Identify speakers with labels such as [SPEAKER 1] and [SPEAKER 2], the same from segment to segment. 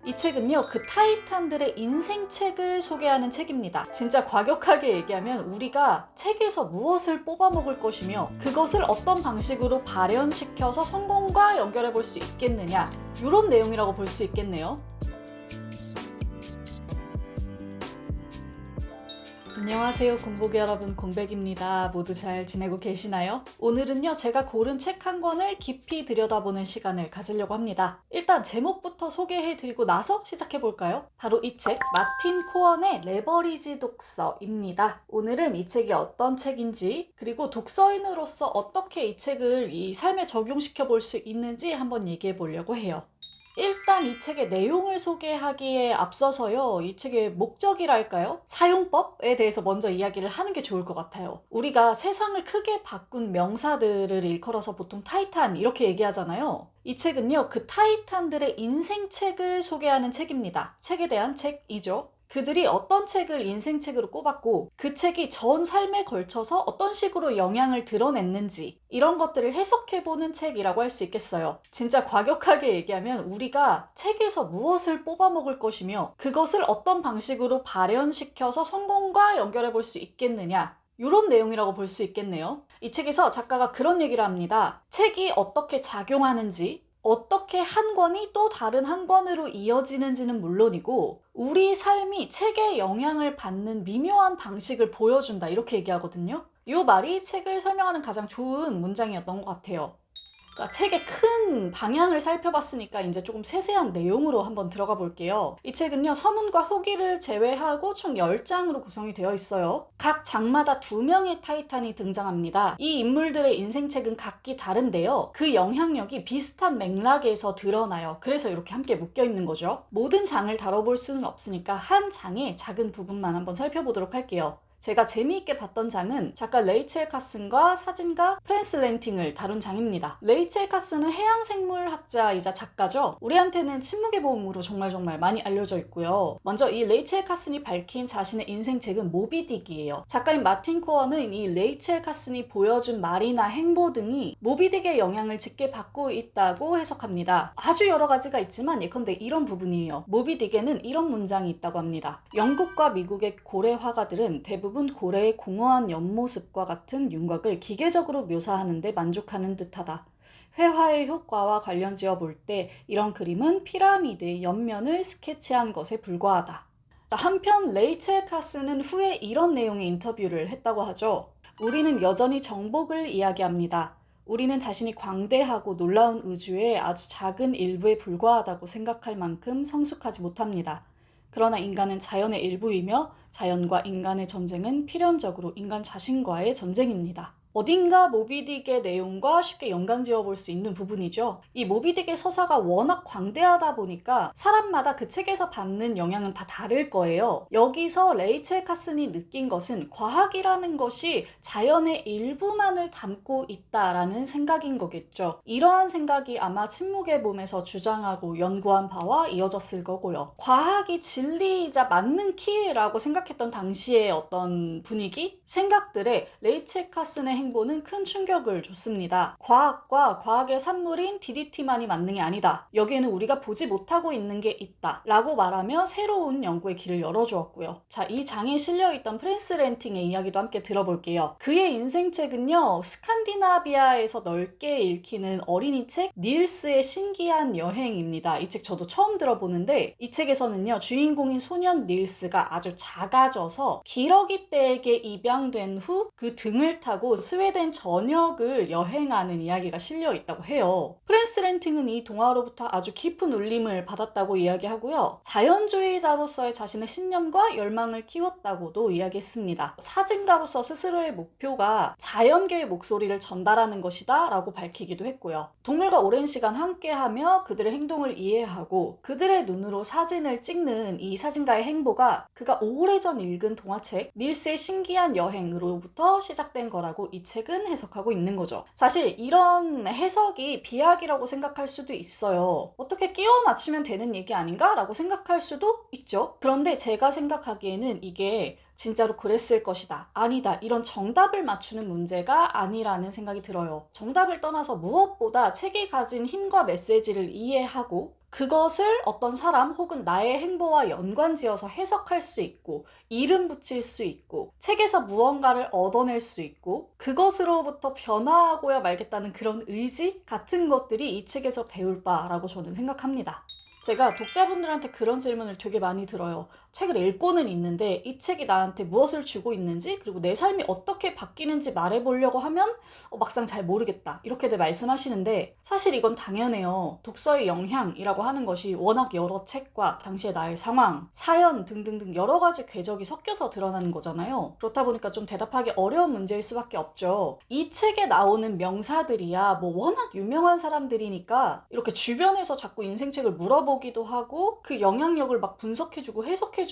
[SPEAKER 1] 이 책은요, 그 타이탄들의 인생책을 소개하는 책입니다. 진짜 과격하게 얘기하면 우리가 책에서 무엇을 뽑아먹을 것이며 그것을 어떤 방식으로 발현시켜서 성공과 연결해 볼 수 있겠느냐, 이런 내용이라고 볼 수 있겠네요. 안녕하세요, 공복이 여러분, 공백입니다. 모두 잘 지내고 계시나요? 오늘은요, 제가 고른 책 한 권을 깊이 들여다보는 시간을 가지려고 합니다. 일단 제목부터 소개해드리고 나서 시작해볼까요? 바로 이 책, 마틴 코언의 레버리지 독서입니다. 오늘은 이 책이 어떤 책인지, 그리고 독서인으로서 어떻게 이 책을 이 삶에 적용시켜 볼 수 있는지 한번 얘기해 보려고 해요. 일단 이 책의 내용을 소개하기에 앞서서요, 이 책의 목적이랄까요? 사용법에 대해서 먼저 이야기를 하는 게 좋을 것 같아요. 우리가 세상을 크게 바꾼 명사들을 일컬어서 보통 타이탄 이렇게 얘기하잖아요. 이 책은요, 그 타이탄들의 인생책을 소개하는 책입니다. 책에 대한 책이죠. 그들이 어떤 책을 인생책으로 꼽았고 그 책이 전 삶에 걸쳐서 어떤 식으로 영향을 드러냈는지 이런 것들을 해석해보는 책이라고 할 수 있겠어요. 진짜 과격하게 얘기하면 우리가 책에서 무엇을 뽑아먹을 것이며 그것을 어떤 방식으로 발현시켜서 성공과 연결해 볼 수 있겠느냐, 이런 내용이라고 볼 수 있겠네요. 이 책에서 작가가 그런 얘기를 합니다. 책이 어떻게 작용하는지, 어떻게 한 권이 또 다른 한 권으로 이어지는지는 물론이고 우리 삶이 책에 영향을 받는 미묘한 방식을 보여준다, 이렇게 얘기하거든요. 이 말이 책을 설명하는 가장 좋은 문장이었던 것 같아요. 자, 책의 큰 방향을 살펴봤으니까 이제 조금 세세한 내용으로 한번 들어가 볼게요. 이 책은요, 서문과 후기를 제외하고 총 10장으로 구성이 되어 있어요. 각 장마다 2명의 타이탄이 등장합니다. 이 인물들의 인생책은 각기 다른데요, 그 영향력이 비슷한 맥락에서 드러나요. 그래서 이렇게 함께 묶여 있는 거죠. 모든 장을 다뤄볼 수는 없으니까 한 장의 작은 부분만 한번 살펴보도록 할게요. 제가 재미있게 봤던 장은 작가 레이첼 카슨과 사진가 프랜스 랜팅을 다룬 장입니다. 레이첼 카슨은 해양생물학자이자 작가죠. 우리한테는 침묵의 보험으로 정말 많이 알려져 있고요. 먼저 이 레이첼 카슨이 밝힌 자신의 인생책은 모비딕이에요. 작가인 마틴 코언은 이 레이첼 카슨이 보여준 말이나 행보 등이 모비딕의 영향을 짙게 받고 있다고 해석합니다. 아주 여러 가지가 있지만 예컨대 이런 부분이에요. 모비딕에는 이런 문장이 있다고 합니다. 영국과 미국의 고래 화가들은 대부분 고래의 공허한 옆모습과 같은 윤곽을 기계적으로 묘사하는 데 만족하는 듯하다. 회화의 효과와 관련지어 볼 때 이런 그림은 피라미드의 옆면을 스케치한 것에 불과하다. 한편 레이첼 카슨은 후에 이런 내용의 인터뷰를 했다고 하죠. 우리는 여전히 정복을 이야기합니다. 우리는 자신이 광대하고 놀라운 우주의 아주 작은 일부에 불과하다고 생각할 만큼 성숙하지 못합니다. 그러나 인간은 자연의 일부이며 자연과 인간의 전쟁은 필연적으로 인간 자신과의 전쟁입니다. 어딘가 모비딕의 내용과 쉽게 연관지어 볼 수 있는 부분이죠. 이 모비딕의 서사가 워낙 광대하다 보니까 사람마다 그 책에서 받는 영향은 다 다를 거예요. 여기서 레이첼 카슨이 느낀 것은 과학이라는 것이 자연의 일부만을 담고 있다라는 생각인 거겠죠. 이러한 생각이 아마 침묵의 봄에서 주장하고 연구한 바와 이어졌을 거고요. 과학이 진리이자 맞는 키라고 생각했던 당시의 어떤 분위기, 생각들에 레이첼 카슨의 행보는 큰 충격을 줬습니다. 과학과 과학의 산물인 DDT만이 만능이 아니다. 여기에는 우리가 보지 못하고 있는 게 있다. 라고 말하며 새로운 연구의 길을 열어주었고요. 자, 이 장에 실려있던 프랜스 랜팅의 이야기도 함께 들어볼게요. 그의 인생책은요, 스칸디나비아에서 넓게 읽히는 어린이책 닐스의 신기한 여행입니다. 이 책 저도 처음 들어보는데 이 책에서는요, 주인공인 소년 닐스가 아주 작아져서 기러기 떼에게 입양된 후 그 등을 타고 스웨덴 전역을 여행하는 이야기가 실려 있다고 해요. 프랜스 랜팅은 이 동화로부터 아주 깊은 울림을 받았다고 이야기하고요. 자연주의자로서의 자신의 신념과 열망을 키웠다고도 이야기했습니다. 사진가로서 스스로의 목표가 자연계의 목소리를 전달하는 것이다 라고 밝히기도 했고요. 동물과 오랜 시간 함께하며 그들의 행동을 이해하고 그들의 눈으로 사진을 찍는 이 사진가의 행보가 그가 오래전 읽은 동화책 닐스의 신기한 여행으로부터 시작된 거라고 이 책은 해석하고 있는 거죠. 사실 이런 해석이 비약이라고 생각할 수도 있어요. 어떻게 끼워 맞추면 되는 얘기 아닌가? 라고 생각할 수도 있죠. 그런데 제가 생각하기에는 이게 진짜로 그랬을 것이다, 아니다, 이런 정답을 맞추는 문제가 아니라는 생각이 들어요. 정답을 떠나서 무엇보다 책이 가진 힘과 메시지를 이해하고 그것을 어떤 사람 혹은 나의 행보와 연관지어서 해석할 수 있고 이름 붙일 수 있고 책에서 무언가를 얻어낼 수 있고 그것으로부터 변화하고야 말겠다는 그런 의지 같은 것들이 이 책에서 배울 바라고 저는 생각합니다. 제가 독자분들한테 그런 질문을 되게 많이 들어요. 책을 읽고는 있는데 이 책이 나한테 무엇을 주고 있는지 그리고 내 삶이 어떻게 바뀌는지 말해보려고 하면 막상 잘 모르겠다 이렇게들 말씀하시는데 사실 이건 당연해요. 독서의 영향이라고 하는 것이 워낙 여러 책과 당시의 나의 상황, 사연 등등등 여러 가지 궤적이 섞여서 드러나는 거잖아요. 그렇다 보니까 좀 대답하기 어려운 문제일 수밖에 없죠. 이 책에 나오는 명사들이야 뭐 워낙 유명한 사람들이니까 이렇게 주변에서 자꾸 인생책을 물어보기도 하고 그 영향력을 막 분석해주고 해석해주는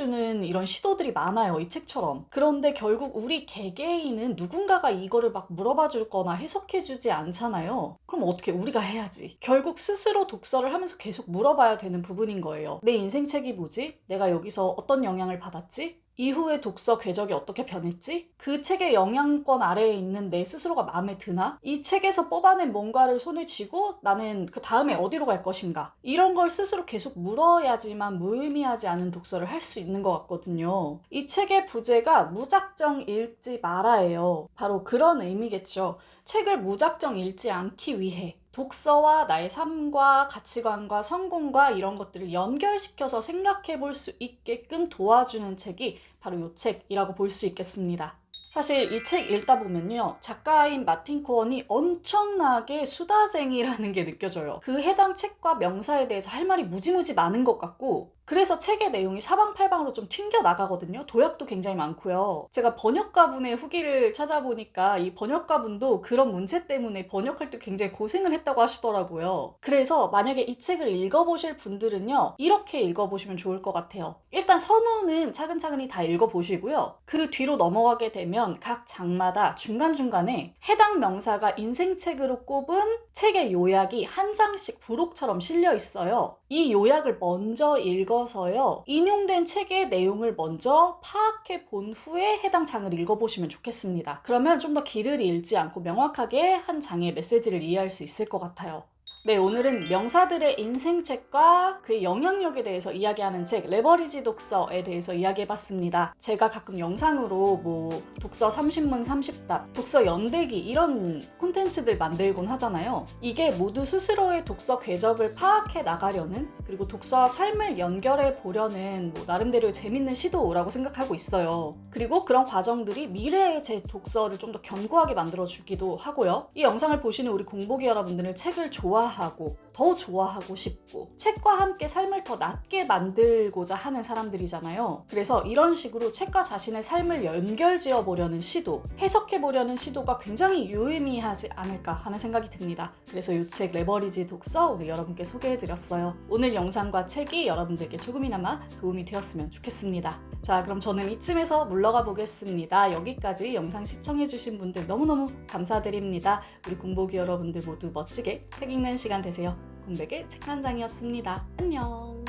[SPEAKER 1] 이런 시도들이 많아요. 이 책처럼. 그런데 결국 우리 개개인은 누군가가 이거를 막 물어봐줄 거나 해석해주지 않잖아요. 그럼 어떻게 우리가 해야지. 결국 스스로 독서를 하면서 계속 물어봐야 되는 부분인 거예요. 내 인생책이 뭐지? 내가 여기서 어떤 영향을 받았지? 이후에 독서 궤적이 어떻게 변했지? 그 책의 영향권 아래에 있는 내 스스로가 마음에 드나? 이 책에서 뽑아낸 뭔가를 손에 쥐고 나는 그 다음에 어디로 갈 것인가? 이런 걸 스스로 계속 물어야지만 무의미하지 않은 독서를 할 수 있는 것 같거든요. 이 책의 부제가 무작정 읽지 마라예요. 바로 그런 의미겠죠. 책을 무작정 읽지 않기 위해 독서와 나의 삶과 가치관과 성공과 이런 것들을 연결시켜서 생각해 볼 수 있게끔 도와주는 책이 바로 이 책이라고 볼 수 있겠습니다. 사실 이 책 읽다 보면요. 작가인 마틴 코언이 엄청나게 수다쟁이라는 게 느껴져요. 그 해당 책과 명사에 대해서 할 말이 무지무지 많은 것 같고 그래서 책의 내용이 사방팔방으로 좀 튕겨나가거든요. 도약도 굉장히 많고요. 제가 번역가분의 후기를 찾아보니까 이 번역가분도 그런 문제 때문에 번역할 때 굉장히 고생을 했다고 하시더라고요. 그래서 만약에 이 책을 읽어보실 분들은요. 이렇게 읽어보시면 좋을 것 같아요. 일단 서문은 차근차근히 다 읽어보시고요. 그 뒤로 넘어가게 되면 각 장마다 중간중간에 해당 명사가 인생책으로 꼽은 책의 요약이 한 장씩 부록처럼 실려 있어요. 이 요약을 먼저 읽어서요. 인용된 책의 내용을 먼저 파악해 본 후에 해당 장을 읽어보시면 좋겠습니다. 그러면 좀 더 길을 잃지 않고 명확하게 한 장의 메시지를 이해할 수 있을 것 같아요. 네, 오늘은 명사들의 인생책과 그의 영향력에 대해서 이야기하는 책 레버리지 독서에 대해서 이야기해봤습니다. 제가 가끔 영상으로 뭐 독서 30문 30답, 독서 연대기 이런 콘텐츠들 만들곤 하잖아요. 이게 모두 스스로의 독서 궤적을 파악해 나가려는 그리고 독서와 삶을 연결해 보려는 뭐 나름대로의 재밌는 시도라고 생각하고 있어요. 그리고 그런 과정들이 미래의 제 독서를 좀 더 견고하게 만들어주기도 하고요. 이 영상을 보시는 우리 공보기 여러분들은 책을 좋아하고 더 좋아하고 싶고 책과 함께 삶을 더 낫게 만들고자 하는 사람들이잖아요. 그래서 이런 식으로 책과 자신의 삶을 연결지어 보려는 시도, 해석해 보려는 시도가 굉장히 유의미하지 않을까 하는 생각이 듭니다. 그래서 이 책 레버리지 독서 오늘 여러분께 소개해드렸어요. 오늘 영상과 책이 여러분들께 조금이나마 도움이 되었으면 좋겠습니다. 자, 그럼 저는 이쯤에서 물러가 보겠습니다. 여기까지 영상 시청해주신 분들 너무너무 감사드립니다. 우리 공보기 여러분들 모두 멋지게 책 읽는 시간 되세요. 공백의 책 한 장이었습니다. 안녕.